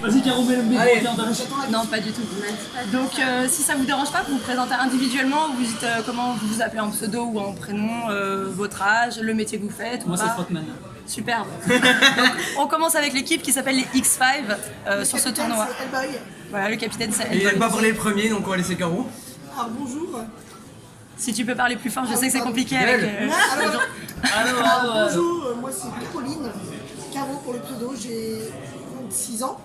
Vas-y, Caro, mets le micro dans ta bouche. Non, pas du tout. Donc, si ça vous dérange pas, vous vous présentez individuellement, vous dites comment vous vous appelez en pseudo ou en prénom, votre âge, le métier que vous faites. Moi, c'est Frotman. Superbe. Donc, on commence avec l'équipe qui s'appelle les X5 sur ce tournoi. Voilà, le capitaine c'est Et il n'aime pas parler le premier, donc on va laisser Caro. Alors bonjour. Si tu peux parler plus fort, je sais que c'est compliqué avec... Alors, bonjour, moi c'est Pauline. Caro pour le pseudo, j'ai 26 ans.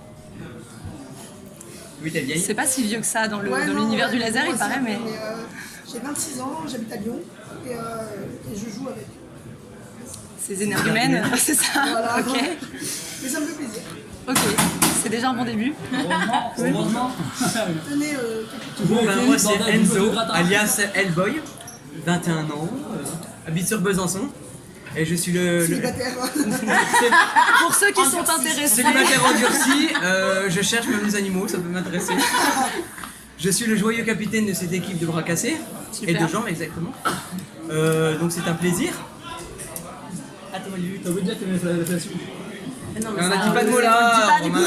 Oui, t'es vieille. C'est pas si vieux que ça dans Ouais, l'univers du laser, il paraît, mais... J'ai 26 ans, j'habite à Lyon et je joue avec. Ces énergumènes, c'est ça. Voilà. Ok. Mais ça me fait plaisir. Ok, c'est déjà un bon début. Heureusement. Tenez, Bon, ben, moi c'est Enzo, alias Hellboy, 21 ans, habite sur Besançon. Et je suis le célibataire. Pour ceux qui sont intéressés. célibataire endurci, je cherche même les animaux, ça peut m'intéresser. Je suis le joyeux capitaine de cette équipe de bras cassés, et de jambes exactement. Donc c'est un plaisir. Attends, t'as oublié de dire que t'aimais la fellation. On n'a dit pas de mots là, Romain.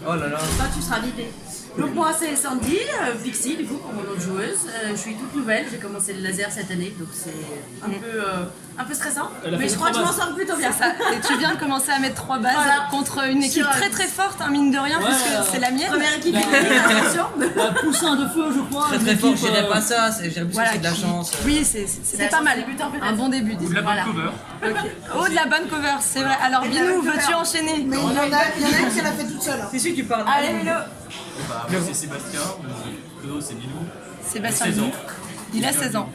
Oh là là. Toi, tu seras vidé. Donc moi c'est Sandy, Pixie du coup pour mon autre joueuse. Je suis toute nouvelle, j'ai commencé le laser cette année donc c'est un peu stressant. Mais je crois que je m'en sors plutôt bien. Ça. Et tu viens de commencer à mettre 3 bases contre une équipe très très forte, hein, mine de rien, puisque c'est la mienne. Première équipe attention. Poussin de feu je crois. Très très fort, je dirais pas ça, je dirais plus que c'est de la chance. Oui, c'était pas mal. Un bon début, disons. De la bonne cover. Okay. Oh, de la bonne cover, c'est vrai. Alors Binou, veux-tu enchaîner? Mais il y en a une qui l'a fait toute seule. C'est sûr que tu parles. Allez, Milo. Bah, moi c'est Sébastien, le pseudo c'est Bilou. Sébastien 16 ans. Binou. Il a 16 ans.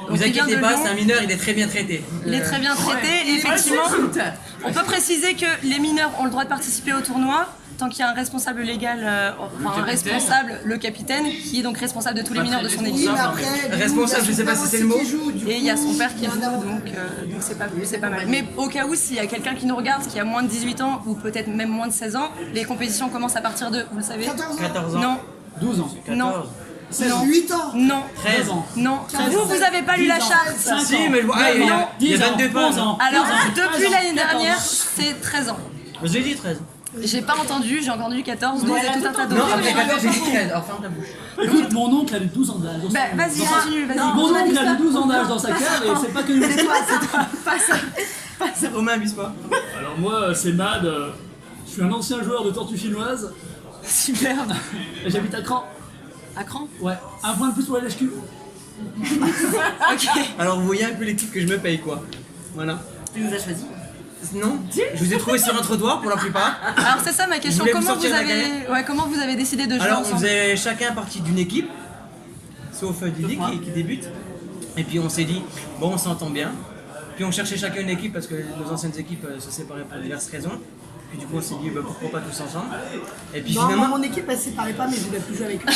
Vous inquiétez pas, c'est un mineur, il est très bien traité. Il est très bien traité et effectivement, on peut préciser que les mineurs ont le droit de participer au tournoi tant qu'il y a un responsable légal, enfin un responsable, le capitaine, qui est donc responsable de tous les mineurs de son Oui, équipe. mais après, Responsable, je sais pas si c'est le mot. Et il y a son père qui joue, donc c'est pas mal. Mais au cas où, s'il y a quelqu'un qui nous regarde, qui a moins de 18 ans ou peut-être même moins de 16 ans, les compétitions commencent à partir de, vous le savez? 14 ans. Non. 12 ans. Non. 8 ans. Non. 13 ans. Non. Vous avez pas lu la charte. Si, mais je vois. Ah, il y a 22 pages. Alors, depuis l'année dernière, c'est 13 ans. J'ai dit 13. J'ai pas entendu, j'ai entendu 14, 12 et tout un tas Non, d'autres. après 14, j'ai dit 13. Alors ferme ta bouche. Écoute, mon oncle avait 12 ans d'âge. Bah, vas-y, continue, vas-y. Mon oncle avait 12 ans d'âge dans sa cave et c'est pas que nous. C'est toi. Romain, abuse pas. Alors moi, c'est Mad. Je suis un ancien joueur de tortue chinoise. Superbe. Et j'habite à Cran. À cran? Ouais. Un point de plus pour la lèche-cul. Ok. Alors vous voyez un peu l'équipe que je me paye quoi. Voilà. Tu nous as choisi. Non, je vous ai trouvé sur un trottoir pour la plupart. Alors c'est ça ma question, Vous voulez comment vous vous, sortir de la avez... comment vous avez décidé de jouer Alors on ensemble? faisait chacun partie d'une équipe, sauf Didi qui débute. Et puis on s'est dit, bon on s'entend bien. Puis on cherchait chacun une équipe parce que nos anciennes équipes se séparaient pour diverses raisons. Puis du coup on s'est dit, bah, pourquoi pas tous ensemble. Et puis Non, finalement... mon équipe elle se séparait pas, mais je voulais plus jouer avec eux.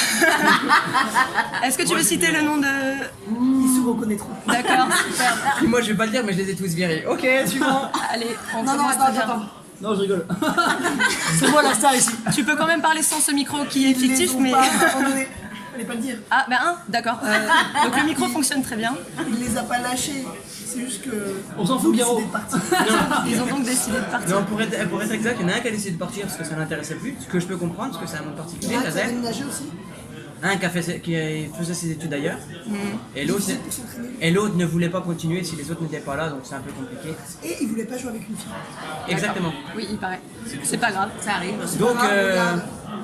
Est-ce que tu veux citer le nom de... Ils se reconnaîtront. D'accord, super. Puis moi je vais pas le dire mais je les ai tous virés. Ok, suivant. Allez, on Non, commence très bien. attends. Non, je rigole. C'est moi la star ici. Tu peux quand même parler sans ce micro qui est fictif, mais... Fallait pas le dire. Ah, ben d'accord. Donc le micro fonctionne très bien. Il les a pas lâchés. C'est juste que. On s'en fout, Guéraud. Ils ont donc décidé de partir. Non, pour être exact, il y en a un qui a décidé de partir parce que ça l'intéressait plus. Ce que je peux comprendre parce que c'est un monde particulier, Tu laser. as déménagé aussi. Un qui faisait ses études ailleurs. Et l'autre ne voulait pas continuer si les autres n'étaient pas là, donc c'est un peu compliqué. Et il voulait pas jouer avec une fille. Exactement. Oui, il paraît. C'est pas grave. Ça arrive. Donc,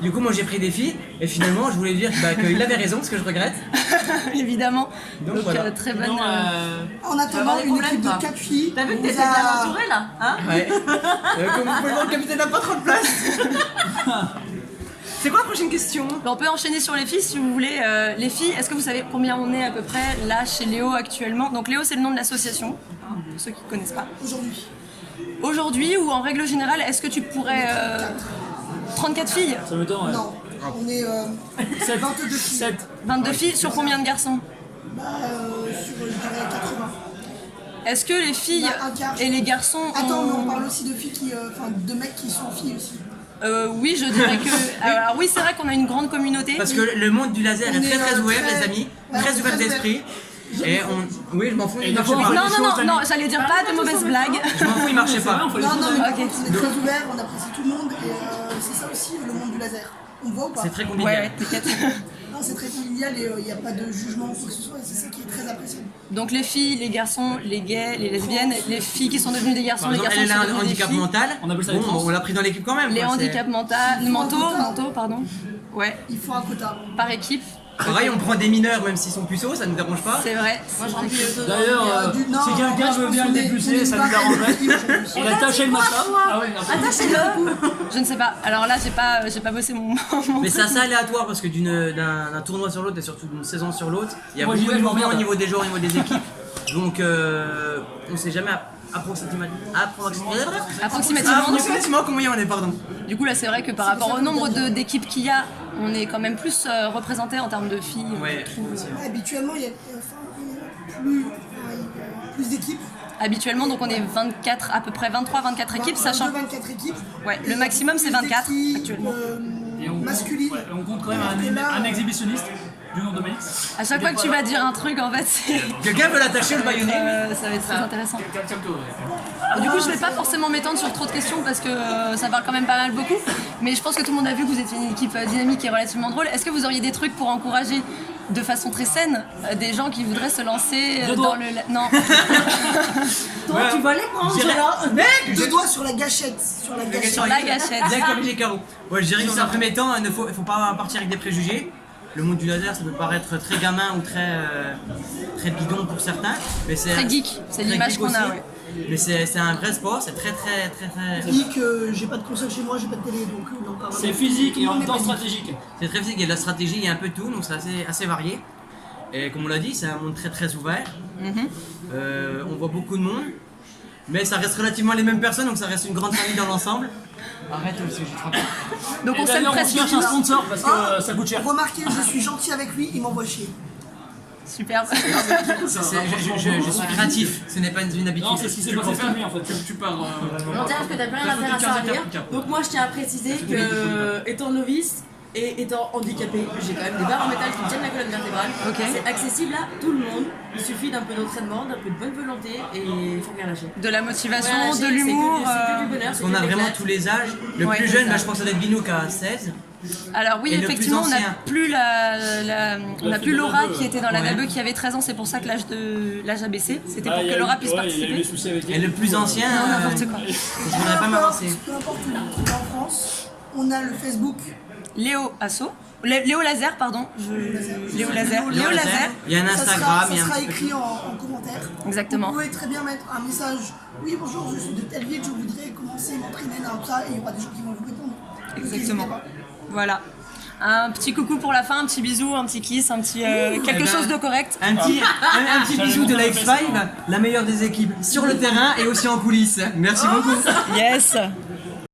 du coup, moi j'ai pris des filles, et finalement, je voulais dire qu'il avait raison, ce que je regrette. Évidemment. Donc, Donc voilà. très bonne... En attendant, une équipe de 4 filles. T'as vu que nous t'étais a- bien entouré là, hein? Ouais. Comme vous pouvez voir, le capitaine n'a pas trop de place. C'est quoi la prochaine question? On peut enchaîner sur les filles si vous voulez. Les filles, est-ce que vous savez combien on est à peu près là chez Léo actuellement? Donc Léo c'est le nom de l'association, pour ceux qui ne connaissent pas. Aujourd'hui. Aujourd'hui ou en règle générale, est-ce que tu pourrais... 34 filles? Ça me tend, ouais. Non. On est 22 filles. 7. 22 filles sur combien de garçons? Bah, sur, je dirais 80. Est-ce que les filles Bah, un quart. et les garçons Attends, mais ont... on parle aussi de filles qui. Enfin, de mecs qui sont filles aussi. Oui, je dirais que... Alors oui, c'est vrai qu'on a une grande communauté. Parce que le monde du laser est très très ouvert, les amis. Ouais, Très c'est ouvert très d'esprit. Oui, je m'en fous, Et il marchait d'abord, pas. Non, j'allais dire pas de mauvaises blagues. Je m'en fous, il marchait C'est vrai, pas. on fait les Non, choses. non, mais Ok. on est très ouvert, on apprécie tout le monde et c'est ça aussi le monde du laser. On voit ou pas? C'est très Ouais, convivial. t'inquiète. Non, c'est très convivial et il n'y a pas de jugement ou quoi que ce soit et c'est ça qui est très apprécié. Donc les filles, les garçons, les gays, les lesbiennes, les filles qui sont devenues des garçons, Par les exemple, garçons elle qui a sont un devenus des handicap filles. mental. On appelle ça les Bon, trans. on l'a pris dans l'équipe quand même. Les quoi, c'est- handicaps mentaux, pardon. Ouais, Il faut un quota. par équipe, Pareil, on prend des mineurs même s'ils sont puceaux, ça ne nous dérange pas. c'est vrai. Moi, je remplis le taux. D'ailleurs, Non, si quelqu'un moi, je veut pense bien qu'on le est- dépucer, on est ça pas nous arrangerait. aujourd'hui. On a taché le matin. Ah ouais, Attachez-le. Je ne sais pas. Alors là, j'ai pas bossé mon Mais c'est truc. assez aléatoire parce que d'un tournoi sur l'autre et surtout d'une saison sur l'autre, il y a Moi, beaucoup j'y de vais, je mouvements au m'emmerde. niveau des joueurs, au niveau des équipes. Donc on sait jamais approximativement combien on est, pardon. Du coup, là, c'est vrai que par rapport au nombre d'équipes qu'il y a, on est quand même plus représenté en termes de filles. Ouais. je trouve. Habituellement, il y a plus d'équipes. Habituellement, donc on est 24, à peu près 23-24 équipes, sachant 24 équipes. ouais, le maximum c'est 24 actuellement. Et on Masculine. ouais, on compte quand même un exhibitionniste du nom de Mélix. À chaque fois que tu vas dire un truc, en fait, Quelqu'un veut l'attacher le baïonné? ça va être très intéressant. Du coup, je vais pas forcément m'étendre sur trop de questions parce que ça parle quand même pas mal beaucoup. Mais je pense que tout le monde a vu que vous étiez une équipe dynamique et relativement drôle. Est-ce que vous auriez des trucs pour encourager de façon très saine des gens qui voudraient se lancer dans le... Non. Toi, tu vas les prendre, là. Deux doigts sur la gâchette. Sur la gâchette. Sur la gâchette. Bien comme les carreaux. Ouais, je dirais que dans un premier temps, il faut pas partir avec des préjugés. Le monde du laser, ça peut paraître très gamin ou très bidon pour certains, mais c'est Très geek, c'est très l'image geek qu'on a, aussi. ouais. Mais c'est un vrai sport, c'est très. Geek, j'ai pas de console chez moi, j'ai pas de télé, donc apparemment, C'est physique tout et le en monde même temps est pas geek. stratégique. C'est très physique, il y a de la stratégie, il y a un peu de tout, donc c'est assez varié. Et comme on l'a dit, c'est un monde très ouvert. On voit beaucoup de monde, mais ça reste relativement les mêmes personnes, donc ça reste une grande famille dans l'ensemble. Arrête aussi, j'ai frappé. Donc on Et sait d'ailleurs, on presque cherche un sponsor parce que Ah, ça coûte cher. Remarquez, je suis gentil avec lui, il m'envoie chier. Superbe. Je suis créatif, ce n'est pas une habitude. Non, c'est ce qui s'est passé cette nuit en fait. Tu pars. Volontaire, parce que t'as plus rien à faire à servir. Donc moi, je tiens à préciser que, étant novice et étant handicapé, j'ai quand même des barres en métal qui tiennent la colonne vertébrale. Ok. C'est accessible à tout le monde. Il suffit d'un peu d'entraînement, d'un peu de bonne volonté et il faut rien lâcher. De la motivation, Rien lâcher, de c'est que l'humour. c'est que du bonheur, c'est On que a de vraiment l'éclate. tous les âges. Le Ouais, plus c'est jeune, ça. je pense que ça doit être Binouk à 16. Alors oui, Et le plus effectivement, on n'a ancien. plus on n'a plus Laura qui était dans la Ouais. DABE qui avait 13 ans, c'est pour ça que l'âge a baissé. C'était pour Ah, il y que a Laura eu- puisse ouais, il y a eu des participer. soucis avec Et elle. le plus ancien, Non, n'importe quoi. je voudrais pas m'avancer. Peu importe où on est en France, on a le Facebook. Léo Asso. Léo Laser, pardon. Léo Laser. Léo Laser. Il y a un Ça Instagram, sera, il y a ça un sera petit peu écrit en commentaire. Exactement. Vous pouvez très bien mettre un message. Oui, bonjour, je suis de telle ville, je voudrais commencer à m'entraîner dans ça, et il y aura des gens qui vont vous répondre. Donc, Exactement. n'hésitez pas. Voilà. Un petit coucou pour la fin, un petit bisou, un petit kiss, un petit quelque chose de correct. Un petit bisou de la X5, la meilleure des équipes sur le terrain et aussi en coulisses. Merci beaucoup. Yes.